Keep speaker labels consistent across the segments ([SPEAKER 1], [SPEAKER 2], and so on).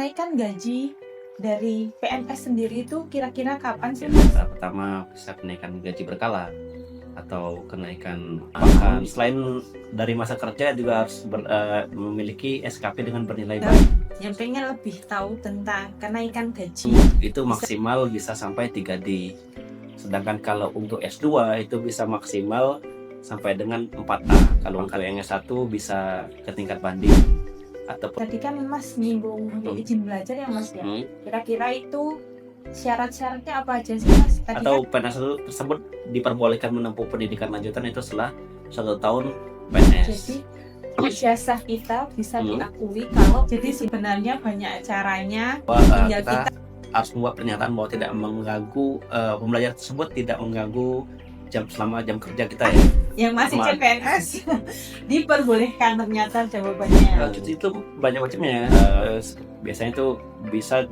[SPEAKER 1] kenaikan gaji dari PNS sendiri itu kira-kira kapan sih, Mas?
[SPEAKER 2] Pertama bisa kenaikan gaji berkala atau kenaikan angka. Selain dari masa kerja juga harus memiliki SKP dengan bernilai baik.
[SPEAKER 1] Yang pengen lebih tahu tentang kenaikan gaji
[SPEAKER 2] Itu maksimal bisa sampai 3D. Sedangkan kalau untuk S2 itu bisa maksimal sampai dengan 4A. Kalau untuk yang S1 bisa ke tingkat banding.
[SPEAKER 1] Tadi kan Mas nyinggung untuk izin belajar ya Mas ya. Kira-kira itu syarat-syaratnya apa aja sih Mas? Tadi
[SPEAKER 2] Atau PNS tersebut diperbolehkan menempuh pendidikan lanjutan itu setelah 1 tahun PNS.
[SPEAKER 1] Jadi ijazah kita bisa diakui kalau jadi sebenarnya banyak caranya tinggal kita
[SPEAKER 2] harus membuat pernyataan bahwa tidak mengganggu pembelajaran tersebut tidak mengganggu selama jam kerja kita ya.
[SPEAKER 1] Yang masih CPNS diperbolehkan ternyata jawabannya.
[SPEAKER 2] Cuti itu banyak macamnya. Biasanya itu bisa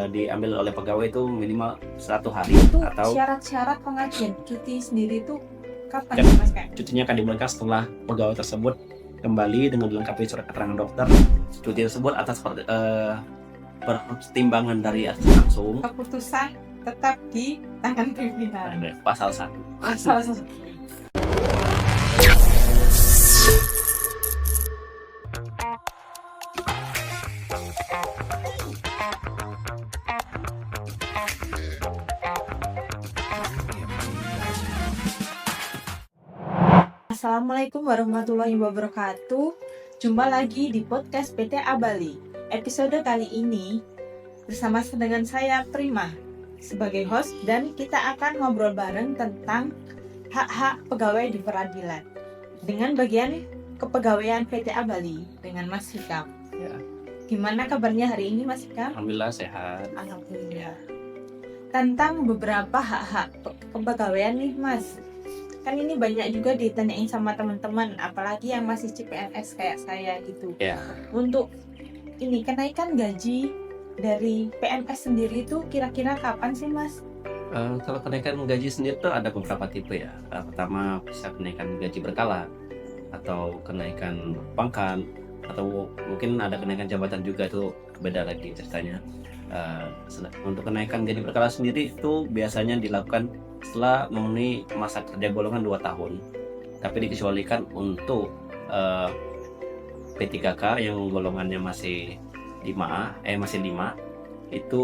[SPEAKER 2] diambil oleh pegawai itu minimal 1 hari.
[SPEAKER 1] Itu
[SPEAKER 2] atau
[SPEAKER 1] syarat-syarat pengajuan cuti sendiri itu kapan Mas?
[SPEAKER 2] Cutinya akan dimulai setelah pegawai tersebut kembali dengan dilengkapi surat keterangan dokter. Cuti tersebut atas pertimbangan dari atasan langsung.
[SPEAKER 1] Keputusan tetap di tangan pimpinan.
[SPEAKER 2] Pasal 1.
[SPEAKER 1] Pasal 1. Assalamualaikum warahmatullahi wabarakatuh. Jumpa lagi di podcast PT Abali. Episode kali ini bersama dengan saya Prima sebagai host, dan kita akan ngobrol bareng tentang hak-hak pegawai di peradilan dengan bagian kepegawaian PT Abali dengan Mas Hikam.
[SPEAKER 2] Ya.
[SPEAKER 1] Gimana kabarnya hari ini Mas Hikam?
[SPEAKER 2] Alhamdulillah sehat.
[SPEAKER 1] Alhamdulillah. Tentang beberapa hak-hak kepegawaian nih Mas. Kan ini banyak juga ditanyain sama teman-teman, apalagi yang masih CPNS kayak saya gitu.
[SPEAKER 2] Ya.
[SPEAKER 1] Untuk ini kenaikan gaji dari PNS sendiri itu kira-kira kapan sih Mas?
[SPEAKER 2] Kalau kenaikan gaji sendiri tuh ada beberapa tipe ya. Pertama bisa kenaikan gaji berkala atau kenaikan pangkat, atau mungkin ada kenaikan jabatan juga, itu beda lagi ceritanya. Untuk kenaikan gaji berkala sendiri itu biasanya dilakukan setelah memenuhi masa kerja golongan 2 tahun, tapi dikecualikan untuk P3K yang golongannya masih 5 itu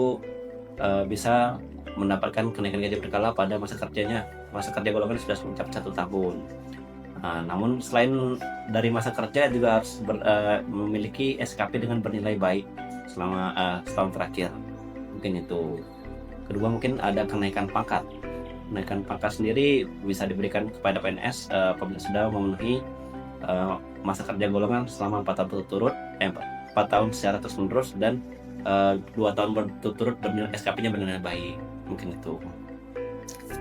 [SPEAKER 2] bisa mendapatkan kenaikan gaji berkala pada masa kerja golongan sudah mencapai 1 tahun. Namun selain dari masa kerja juga harus memiliki SKP dengan bernilai baik selama setahun terakhir. Mungkin itu. Kedua, mungkin ada kenaikan pangkat. Kenaikan pangkat sendiri bisa diberikan kepada PNS apabila sudah memenuhi masa kerja golongan selama 4 tahun berturut-turut, 4 tahun secara terus-menerus, dan 2 tahun berturut-turut bernilai SKP-nya bernilai baik. Mungkin itu.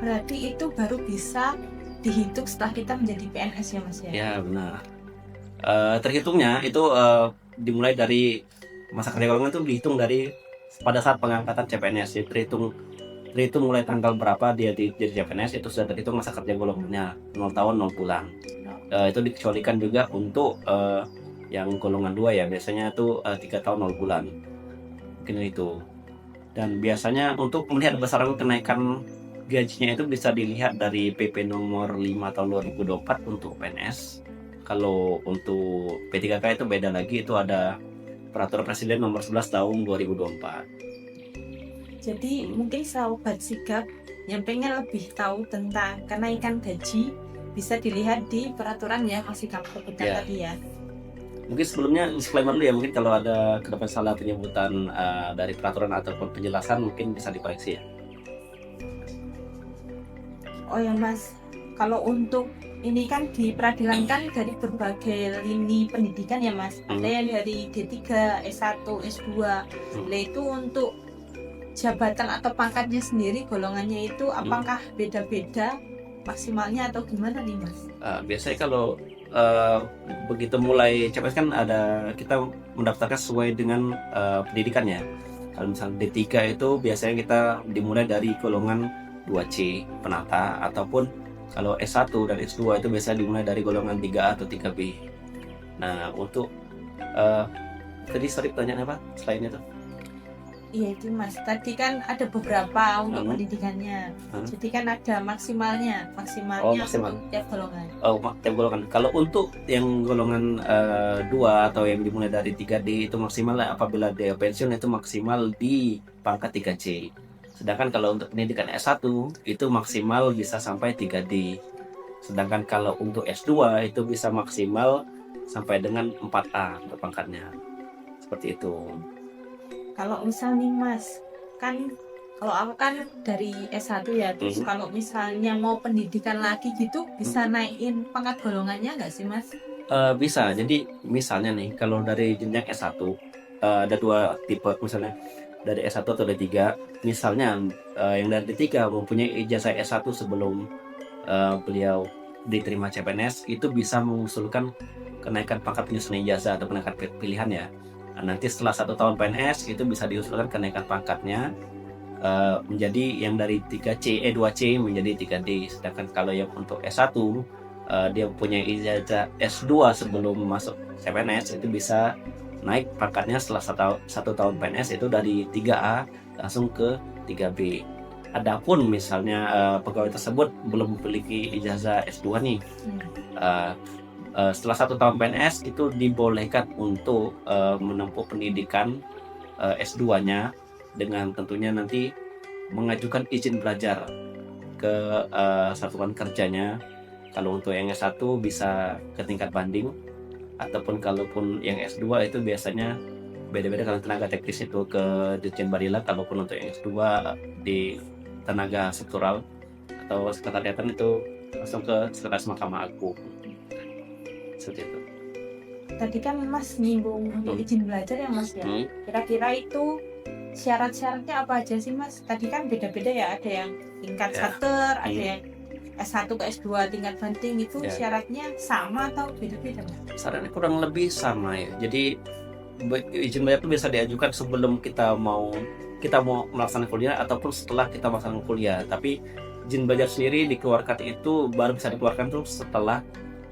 [SPEAKER 1] Berarti itu baru bisa dihitung setelah kita menjadi PNS ya Mas ya?
[SPEAKER 2] Ya benar. Terhitungnya itu dimulai dari masa kerja golongan itu dihitung dari pada saat pengangkatan CPNS. Jadi terhitung mulai tanggal berapa dia jadi CPNS, itu sudah terhitung masa kerja golongannya 0 tahun 0 bulan. Itu dikecualikan juga untuk yang golongan 2 ya, biasanya itu 3 tahun 0 bulan. Mungkin itu. Dan biasanya untuk melihat besaran kenaikan gajinya itu bisa dilihat dari PP nomor 5 tahun 2024 untuk PNS. Kalau untuk P3K itu beda lagi, itu ada Peraturan Presiden nomor 11 tahun 2024.
[SPEAKER 1] Jadi mungkin sahabat sigap yang pengen lebih tahu tentang kenaikan gaji bisa dilihat di peraturan ya Mas Hikam sebutkan tadi ya.
[SPEAKER 2] Mungkin sebelumnya disclaimer dulu ya, mungkin kalau ada kedepan salah penyebutan dari peraturan ataupun penjelasan mungkin bisa dikoreksi ya.
[SPEAKER 1] Oh ya Mas, kalau untuk ini kan di peradilan kan dari berbagai lini pendidikan ya Mas. Ada yang dari D3, S1, S2. Nah itu untuk jabatan atau pangkatnya sendiri, golongannya itu apakah beda-beda maksimalnya atau gimana nih Mas?
[SPEAKER 2] Biasanya kalau begitu mulai CPNS kan kita mendaftarkan sesuai dengan pendidikannya. Kalau misalnya D3 itu biasanya kita dimulai dari golongan 2C penata, ataupun kalau S1 dan S2 itu biasanya dimulai dari golongan 3A atau 3B. Nah untuk tadi pertanyaan apa selain itu?
[SPEAKER 1] Iya itu Mas, tadi kan ada beberapa untuk
[SPEAKER 2] Hmm.
[SPEAKER 1] pendidikannya.
[SPEAKER 2] Hmm.
[SPEAKER 1] Jadi kan ada maksimalnya
[SPEAKER 2] Oh, maksimal.
[SPEAKER 1] untuk tiap golongan.
[SPEAKER 2] Oh, tiap golongan. Kalau untuk yang golongan 2 atau yang dimulai dari 3D itu maksimal apabila dia pensiun itu maksimal di pangkat 3C. Sedangkan kalau untuk pendidikan S1 itu maksimal bisa sampai 3D. Sedangkan kalau untuk S2 itu bisa maksimal sampai dengan 4A untuk pangkatnya. Seperti itu.
[SPEAKER 1] Kalau misal nih Mas, kan kalau aku kan dari S1 ya, terus
[SPEAKER 2] Mhm.
[SPEAKER 1] kalau misalnya mau pendidikan lagi gitu, bisa naikin pangkat golongannya nggak sih Mas?
[SPEAKER 2] Bisa. Jadi misalnya nih kalau dari jenjang S1 ada 2 tipe misalnya dari S1 atau D3. Misalnya yang dari D3 mempunyai ijazah S1 sebelum beliau diterima CPNS itu bisa mengusulkan kenaikan pangkat penyusun ijazah atau kenaikan pilihan ya. Nah, nanti setelah 1 tahun PNS itu bisa diusulkan kenaikan pangkatnya menjadi yang dari 2C menjadi 3D. Sedangkan kalau yang untuk S1 dia punya ijazah S2 sebelum masuk CPNS itu bisa naik pangkatnya setelah 1 tahun PNS itu dari 3A langsung ke 3B. Adapun misalnya pegawai tersebut belum memiliki ijazah S2 nih, uh, setelah 1 tahun PNS itu dibolehkan untuk menempuh pendidikan S2-nya dengan tentunya nanti mengajukan izin belajar ke satuan kerjanya. Kalau untuk yang S1 bisa ke tingkat banding, ataupun kalaupun yang S2 itu biasanya beda-beda. Kalau tenaga teknis itu ke Dirjen Badilak, kalaupun untuk yang S2 di tenaga struktural atau sekretariatan itu langsung ke Sekretaris Mahkamah Agung. Seperti itu.
[SPEAKER 1] Tadi kan Mas nyinggung untuk izin belajar ya Mas ya. Kira-kira itu syarat-syaratnya apa aja sih Mas? Tadi kan beda-beda ya, ada yang tingkat charter, ada yang S1 ke S2 tingkat banding, itu syaratnya sama atau beda-beda Mas?
[SPEAKER 2] Syaratnya kurang lebih sama ya. Jadi izin belajar itu bisa diajukan sebelum kita mau melaksanakan kuliah ataupun setelah kita melaksanakan kuliah. Tapi izin belajar sendiri dikeluarkan itu baru bisa dikeluarkan tuh setelah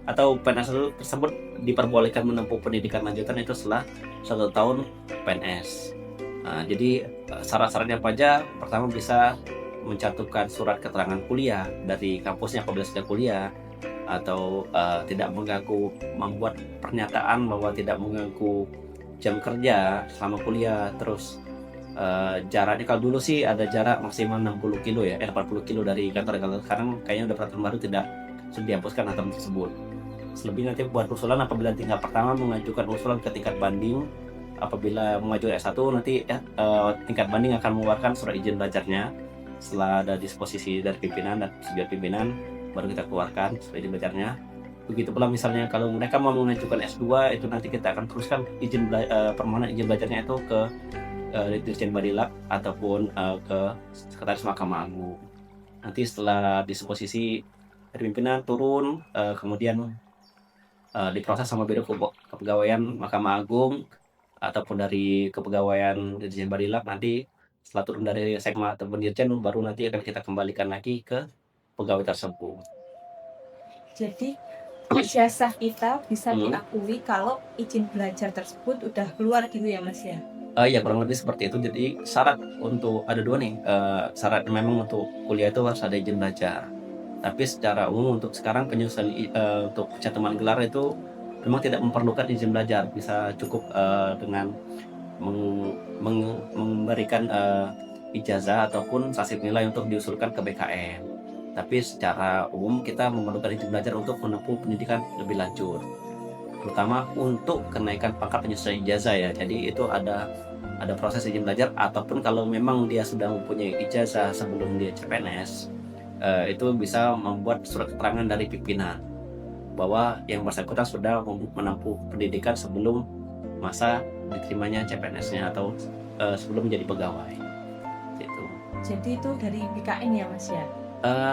[SPEAKER 2] atau PNS tersebut diperbolehkan menempuh pendidikan lanjutan itu setelah 1 tahun PNS. Nah, jadi syarat-syaratnya apa aja? Pertama bisa mencantumkan surat keterangan kuliah dari kampusnya apabila sudah kuliah, atau tidak mengganggu, membuat pernyataan bahwa tidak mengganggu jam kerja selama kuliah. Terus jaraknya, kalau dulu sih ada jarak maksimal 60 kilo ya, 80 kilo dari kantor. Sekarang kayaknya udah peraturan baru tidak sudah dihapuskan aturan tersebut. Selebihnya nanti buat usulan apabila tingkat pertama mengajukan usulan ke tingkat banding. Apabila mengajukan S1 nanti tingkat banding akan mengeluarkan surat izin belajarnya. Setelah ada disposisi dari pimpinan dan persetujuan pimpinan, baru kita keluarkan surat izin belajarnya. Begitu pula misalnya kalau mereka mau mengajukan S2 itu nanti kita akan teruskan permohonan izin belajarnya itu ke Dirjen Badilak ataupun ke Sekretaris Mahkamah Agung. Nanti setelah disposisi dari pimpinan turun, kemudian diproses sama Biro Kepegawaian Mahkamah Agung ataupun dari Kepegawaian Dirjen Badilak. Nanti setelah turun dari Sekma ataupun Dirjen, baru nanti akan kita kembalikan lagi ke pegawai tersebut.
[SPEAKER 1] Jadi ijazah kita bisa diakui kalau izin belajar tersebut udah keluar gitu ya Mas ya?
[SPEAKER 2] Ya kurang lebih seperti itu. Jadi syarat untuk ada 2 nih, syarat memang untuk kuliah itu harus ada izin belajar. Tapi secara umum untuk sekarang penyusunan untuk pencantuman gelar itu memang tidak memerlukan izin belajar, bisa cukup dengan memberikan ijazah ataupun sasib nilai untuk diusulkan ke BKN. Tapi secara umum kita memerlukan izin belajar untuk menempuh pendidikan lebih lanjut, terutama untuk kenaikan pangkat penyusun ijazah ya. Jadi itu ada proses izin belajar, ataupun kalau memang dia sudah mempunyai ijazah sebelum dia CPNS, itu bisa membuat surat keterangan dari pimpinan bahwa yang bersangkutan sudah menempuh pendidikan sebelum masa diterimanya CPNS-nya atau sebelum menjadi pegawai. Gitu.
[SPEAKER 1] Jadi itu dari BKN ya Mas ya?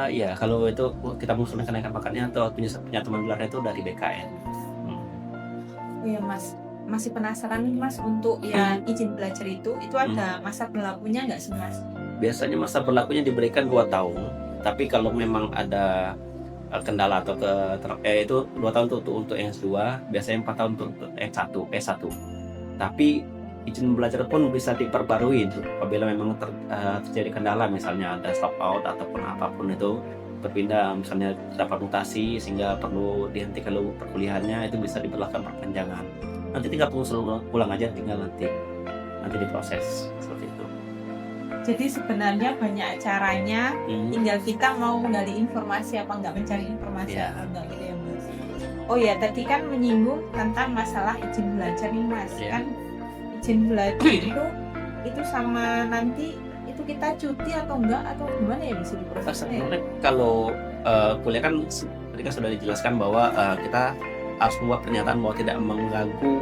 [SPEAKER 2] Ya kalau itu kita mengusulkan kenaikan pangkatnya atau pencantuman gelarnya itu dari BKN.
[SPEAKER 1] Oh ya Mas, masih penasaran nih Mas, untuk yang izin belajar itu ada masa berlakunya nggak sih Mas?
[SPEAKER 2] Biasanya masa berlakunya diberikan 2 tahun. Tapi kalau memang ada kendala atau itu 2 tahun untuk yang S2, biasanya 4 tahun untuk S1. Tapi izin belajar pun bisa diperbarui apabila memang terjadi kendala, misalnya ada stop out ataupun apapun itu berpindah, misalnya terdapat mutasi sehingga perlu dihentikan dulu perkuliahannya, itu bisa diberlakukan perpanjangan. Nanti tinggal tunggu pulang aja, tinggal nanti diproses seperti itu.
[SPEAKER 1] Jadi sebenarnya banyak caranya, tinggal kita mau gali informasi apa enggak, mencari informasi
[SPEAKER 2] Iya.
[SPEAKER 1] apa enggak gitu ya Mas. Oh ya, tadi kan menyinggung tentang masalah izin belajar nih Mas.
[SPEAKER 2] Iya.
[SPEAKER 1] Kan izin belajar itu sama nanti itu kita cuti atau enggak atau gimana ya bisa diprosesnya?
[SPEAKER 2] Sebenarnya kalau kuliah kan tadi kan sudah dijelaskan bahwa kita harus membuat pernyataan bahwa tidak mengganggu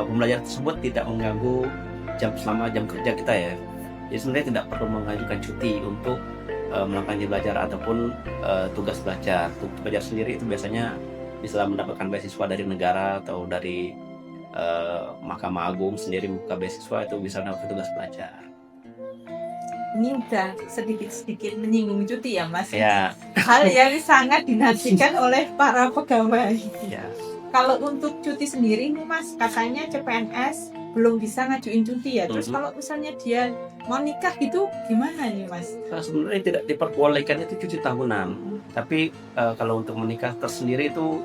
[SPEAKER 2] pembelajaran tersebut, tidak mengganggu selama jam kerja kita ya. Jadi sebenarnya tidak perlu mengajukan cuti untuk melakukan izin belajar ataupun tugas belajar. Tugas belajar sendiri itu biasanya bisa mendapatkan beasiswa dari negara atau dari Mahkamah Agung sendiri buka beasiswa, itu bisa mendapatkan tugas belajar.
[SPEAKER 1] Ini udah sedikit-sedikit menyinggung cuti ya Mas.
[SPEAKER 2] Ya.
[SPEAKER 1] Hal yang sangat dinantikan oleh para pegawai.
[SPEAKER 2] Ya.
[SPEAKER 1] Kalau untuk cuti sendiri nih Mas, katanya CPNS belum bisa ngajuin cuti ya. Terus kalau misalnya dia mau nikah gitu gimana nih Mas?
[SPEAKER 2] Sebenarnya tidak diperbolehkan itu cuti tahunan. Tapi kalau untuk menikah tersendiri itu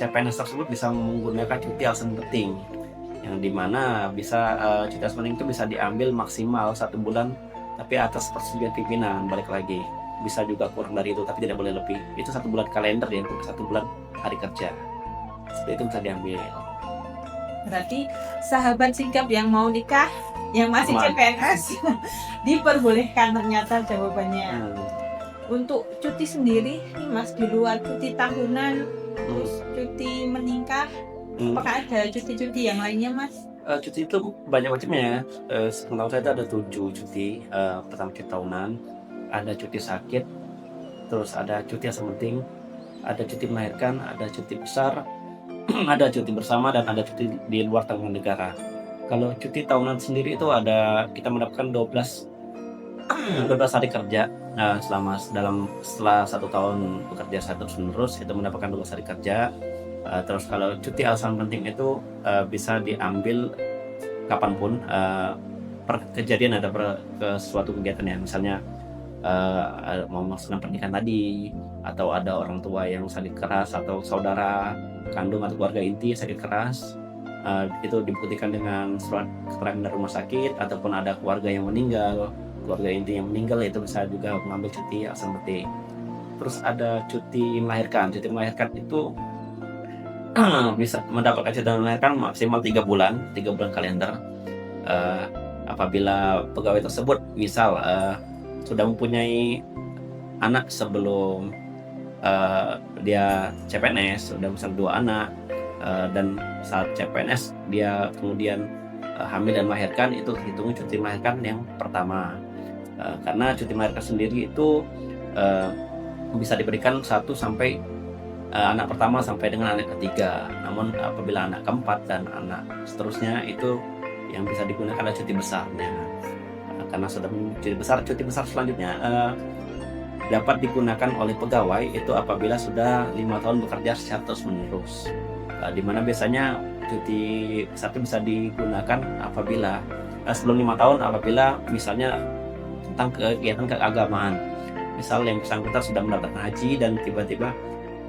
[SPEAKER 2] CPNS tersebut bisa menggunakan cuti alasan penting, yang dimana bisa cuti alasan penting itu bisa diambil maksimal 1 bulan, tapi atas persetujuan pimpinan. Balik lagi, bisa juga kurang dari itu, tapi tidak boleh lebih. Itu 1 bulan kalender ya, bukan 1 bulan hari kerja. Seperti itu bisa diambil.
[SPEAKER 1] Berarti sahabat singkap yang mau nikah, yang masih
[SPEAKER 2] Aman.
[SPEAKER 1] CPNS diperbolehkan ternyata jawabannya. Untuk cuti sendiri nih Mas, di luar cuti tahunan, terus cuti menikah, apakah ada cuti-cuti yang lainnya Mas?
[SPEAKER 2] Cuti itu banyak macamnya. Setahu saya itu ada 7 cuti. Pertama cuti tahunan, ada cuti sakit, terus ada cuti yang penting, ada cuti melahirkan, ada cuti besar, ada cuti bersama, dan ada cuti di luar tanggungan negara. Kalau cuti tahunan sendiri itu ada, kita mendapatkan 12 hari kerja. Nah, setelah 1 tahun bekerja terus menerus itu mendapatkan 12 hari kerja. Terus kalau cuti alasan penting itu bisa diambil kapanpun, kejadian ada ke suatu kegiatan ya, misalnya mau melaksanakan pernikahan tadi, atau ada orang tua yang sakit keras, atau saudara kandung atau keluarga inti sakit keras, itu dibuktikan dengan surat keterangan dari rumah sakit, ataupun ada keluarga yang meninggal, keluarga inti yang meninggal, itu bisa juga mengambil cuti alasan penting. Terus ada cuti melahirkan. Cuti melahirkan itu bisa mendapatkan cuti melahirkan maksimal 3 bulan kalender. Apabila pegawai tersebut misal sudah mempunyai anak sebelum dia CPNS, sudah misal 2 anak, dan saat CPNS dia kemudian hamil dan melahirkan, itu hitung cuti melahirkan yang pertama. Karena cuti melahirkan sendiri itu bisa diberikan 1 sampai anak pertama sampai dengan anak ketiga. Namun apabila anak keempat dan anak seterusnya, itu yang bisa digunakan adalah cuti besarnya. Karena sudah cuti besar selanjutnya dapat digunakan oleh pegawai itu apabila sudah 5 tahun bekerja secara terus menerus. Di mana biasanya cuti besar itu bisa digunakan apabila sebelum 5 tahun, apabila misalnya tentang kegiatan keagamaan. Misal yang bersangkutan sudah mendapatkan haji dan tiba-tiba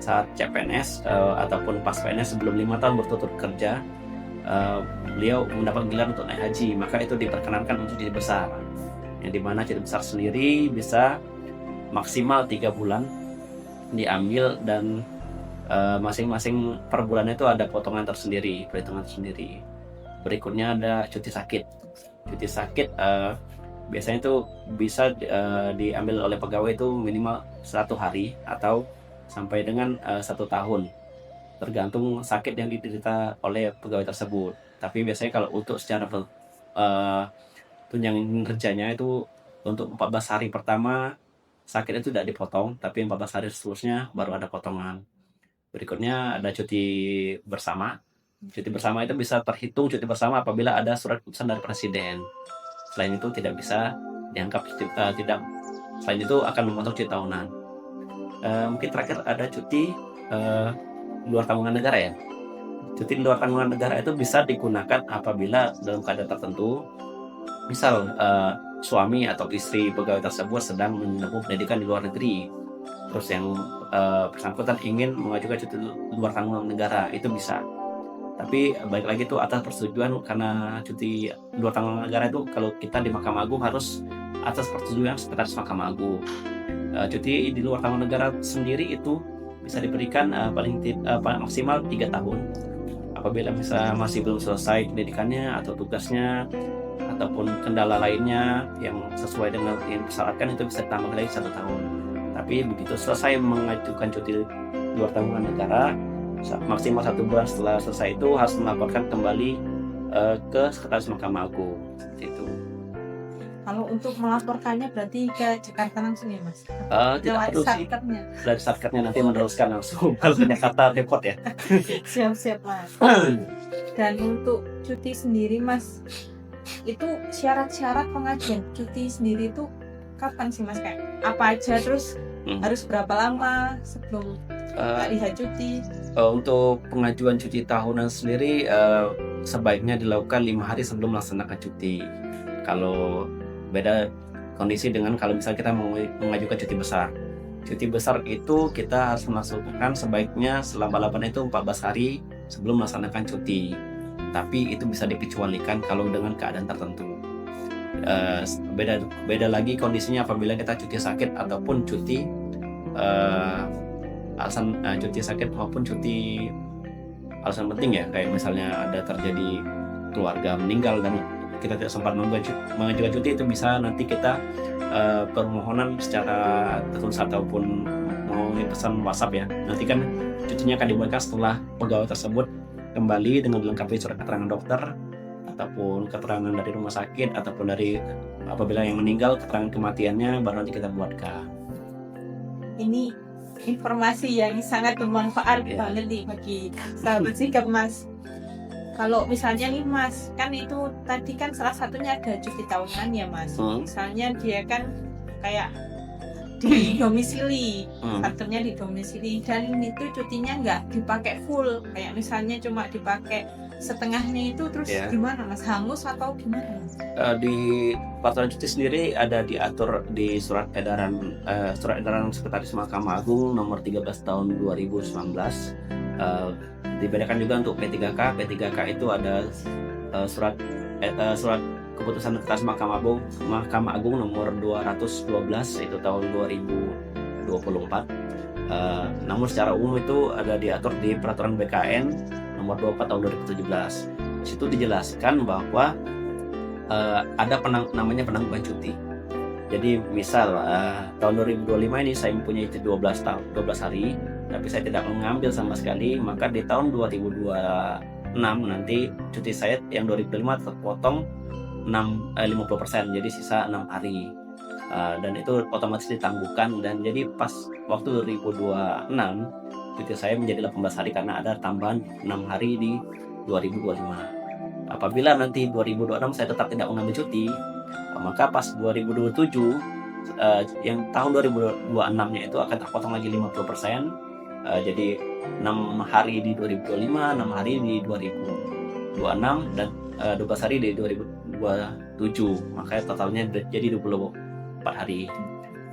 [SPEAKER 2] saat CPNS ataupun pas PNS sebelum 5 tahun berturut-turut kerja, beliau mendapat gelar untuk naik haji, maka itu diperkenankan untuk cuti besar. Yang dimana cuti besar sendiri bisa maksimal 3 bulan diambil, dan masing-masing per bulannya itu ada potongan tersendiri, perhitungan tersendiri. Berikutnya ada cuti sakit. Cuti sakit biasanya itu bisa diambil oleh pegawai itu minimal 1 hari atau sampai dengan 1 tahun, tergantung sakit yang diderita oleh pegawai tersebut. Tapi biasanya kalau untuk secara tunjangan kerjanya itu untuk 14 hari pertama sakit itu tidak dipotong, tapi 14 hari seterusnya baru ada potongan. Berikutnya ada cuti bersama. Cuti bersama itu bisa terhitung cuti bersama apabila ada surat keputusan dari presiden. Selain itu tidak bisa dianggap tidak. Selain itu akan memotong cuti tahunan. Mungkin terakhir ada cuti luar tanggungan negara ya. cuti di luar tanggungan negara itu bisa digunakan apabila dalam keadaan tertentu, misal suami atau istri pegawai tersebut sedang menempuh pendidikan di luar negeri, terus yang bersangkutan ingin mengajukan cuti di luar tanggungan negara, itu bisa. Tapi balik lagi tuh atas persetujuan, karena cuti di luar tanggungan negara itu kalau kita di Mahkamah Agung harus atas persetujuan Sekretaris Mahkamah Agung. Cuti di luar tanggungan negara sendiri itu bisa diberikan maksimal 3 tahun. Apabila misalnya masih belum selesai pendidikannya atau tugasnya ataupun kendala lainnya yang sesuai dengan yang disyaratkan, itu bisa ditambah lagi 1 tahun. Tapi begitu selesai mengajukan cuti di luar tanggungan negara, maksimal 1 bulan setelah selesai itu harus melaporkan kembali ke Sekretaris Mahkamah Agung. Seperti itu.
[SPEAKER 1] Kalau untuk melaporkannya berarti ke Jakarta langsung ya Mas?
[SPEAKER 2] Tidak perlu sih,
[SPEAKER 1] Satkernya.
[SPEAKER 2] dari Satkernya nanti meneruskan langsung. Kalau ke Jakarta repot ya.
[SPEAKER 1] Siap-siap Mas. Dan untuk cuti sendiri Mas, itu syarat-syarat pengajuan cuti sendiri itu kapan sih Mas? Kayak apa aja, terus harus berapa lama sebelum hari cuti?
[SPEAKER 2] Untuk pengajuan cuti tahunan sendiri sebaiknya dilakukan 5 hari sebelum melaksanakan cuti. Kalau beda kondisi dengan kalau misalnya kita mau mengajukan cuti besar. Cuti besar itu kita harus melaksanakan sebaiknya selama-lamanya itu 14 hari sebelum melaksanakan cuti. Tapi itu bisa dikecualikan kalau dengan keadaan tertentu. Beda lagi kondisinya apabila kita cuti sakit ataupun cuti cuti sakit maupun cuti alasan penting ya, kayak misalnya ada terjadi keluarga meninggal dan kita tidak sempat mengajukan cuti, itu bisa nanti kita permohonan secara tertulis ataupun melalui pesan WhatsApp ya. Nanti kan cutinya akan diberikan setelah pegawai tersebut kembali dengan dilengkapi surat keterangan dokter ataupun keterangan dari rumah sakit ataupun dari apabila yang meninggal keterangan kematiannya, baru nanti kita buatkan.
[SPEAKER 1] Ini informasi yang sangat bermanfaat banget nih bagi sahabat Sigap Mas. Kalau misalnya nih Mas, kan itu tadi kan salah satunya ada cuti tahunan ya Mas. Misalnya dia kan kayak di domisili, faktornya di domisili, dan itu cutinya nggak dipakai full, kayak misalnya cuma dipakai setengahnya, itu terus gimana Mas? Hangus atau gimana?
[SPEAKER 2] Di peraturan cuti sendiri ada diatur di surat edaran Sekretaris Mahkamah Agung nomor 13 tahun 2019. Dibedakan juga untuk P3K. P3K itu ada surat keputusan Sekretaris Mahkamah Agung nomor 212 itu tahun 2024. Namun secara umum itu ada diatur di peraturan BKN nomor 24 tahun 2017. Di situ dijelaskan bahwa ada namanya penangguhan cuti. Jadi misal tahun 2025 ini saya mempunyai 12 hari, tapi saya tidak mengambil sama sekali, maka di tahun 2026 nanti cuti saya yang 2025 terpotong 50%, jadi sisa 6 hari. Dan itu otomatis ditangguhkan, dan jadi pas waktu 2026 cuti saya menjadi 18 hari karena ada tambahan 6 hari di 2025. Apabila nanti 2026 saya tetap tidak mengambil cuti, maka pas 2027 yang tahun 2026-nya itu akan terpotong lagi 50%. Jadi 6 hari di 2025, 6 hari di 2026, dan 12 hari di 2027. Makanya totalnya jadi 24 hari.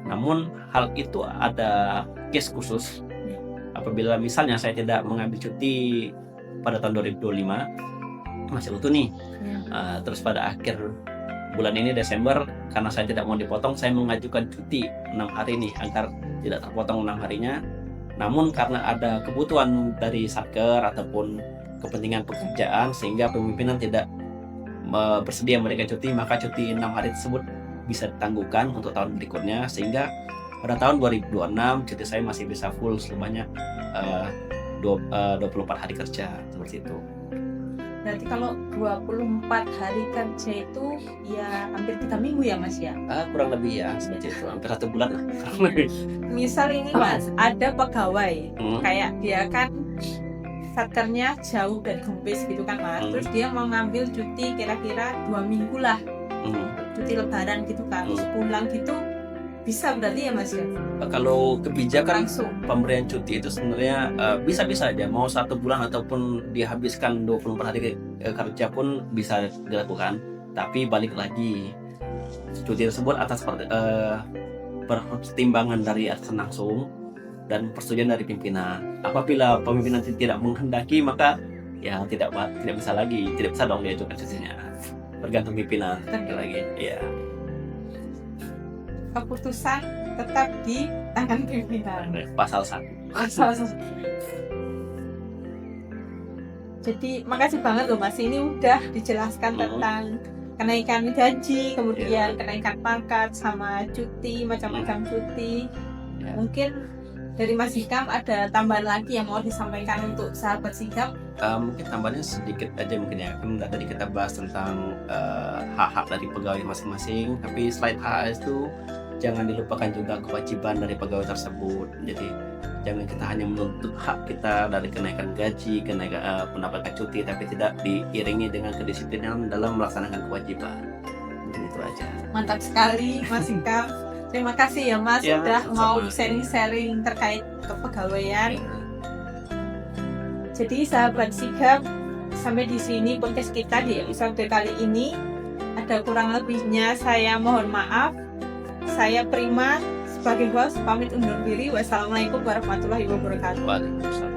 [SPEAKER 2] Namun hal itu ada case khusus. Apabila misalnya saya tidak mengambil cuti pada tahun 2025, masih utuh nih. Terus pada akhir bulan ini Desember, karena saya tidak mau dipotong, saya mengajukan cuti 6 hari nih agar tidak terpotong 6 harinya. Namun karena ada kebutuhan dari Satker ataupun kepentingan pekerjaan sehingga pimpinan tidak bersedia memberikan cuti, maka cuti 6 hari tersebut bisa ditangguhkan untuk tahun berikutnya, sehingga pada tahun 2026 cuti saya masih bisa full sebanyak 24 hari kerja, seperti itu.
[SPEAKER 1] Berarti kalau 24 hari kerja itu ya hampir 3 minggu ya Mas ya?
[SPEAKER 2] Kurang lebih ya, seperti itu, hampir 1 bulan lah.
[SPEAKER 1] Misal ini Mas, ada pegawai kayak dia kan satkernya jauh dari Gempis gitu kan Mas, terus dia mau ngambil cuti kira-kira 2 minggu lah, cuti lebaran gitu kan, terus pulang gitu bisa berarti ya Mas ya?
[SPEAKER 2] Kalau kebijakan
[SPEAKER 1] Langsung.
[SPEAKER 2] pemberian cuti itu sebenarnya bisa-bisa aja, mau 1 bulan ataupun dihabiskan 24 hari kerja pun bisa dilakukan. Tapi balik lagi, cuti tersebut atas pertimbangan dari atasan langsung dan persetujuan dari pimpinan. Apabila pemimpinan tidak menghendaki, maka ya tidak bisa lagi, tidak bisa dong diajukan cutinya. Tergantung pimpinan lagi. Ya.
[SPEAKER 1] Keputusan tetap di tangan pimpinan.
[SPEAKER 2] Pasal 1.
[SPEAKER 1] Jadi makasih banget loh Mas, ini udah dijelaskan tentang kenaikan gaji, kemudian kenaikan pangkat sama cuti, macam-macam cuti. Mungkin dari Mas Hikam ada tambahan lagi yang mau disampaikan untuk sahabat Sigap?
[SPEAKER 2] Mungkin tambahannya sedikit aja mungkin ya, kan tadi kita bahas tentang hak-hak dari pegawai masing-masing, tapi selain hak itu jangan dilupakan juga kewajiban dari pegawai tersebut. Jadi jangan kita hanya menuntut hak kita dari kenaikan gaji, kenaikan pendapatan cuti, tapi tidak diiringi dengan kedisiplinan dalam melaksanakan kewajiban. Mungkin itu aja.
[SPEAKER 1] Mantap sekali Mas Hikam. Terima kasih ya Mas
[SPEAKER 2] Ya,
[SPEAKER 1] sudah mau
[SPEAKER 2] sama-sama.
[SPEAKER 1] sharing-sharing terkait kepegawaian. Jadi sahabat Sigap, sampai di sini podcast kita di episode kali ini. Ada kurang lebihnya saya mohon maaf. Saya Prima sebagai host pamit undur diri. Wassalamualaikum warahmatullahi wabarakatuh.
[SPEAKER 2] Waalaikumsalam.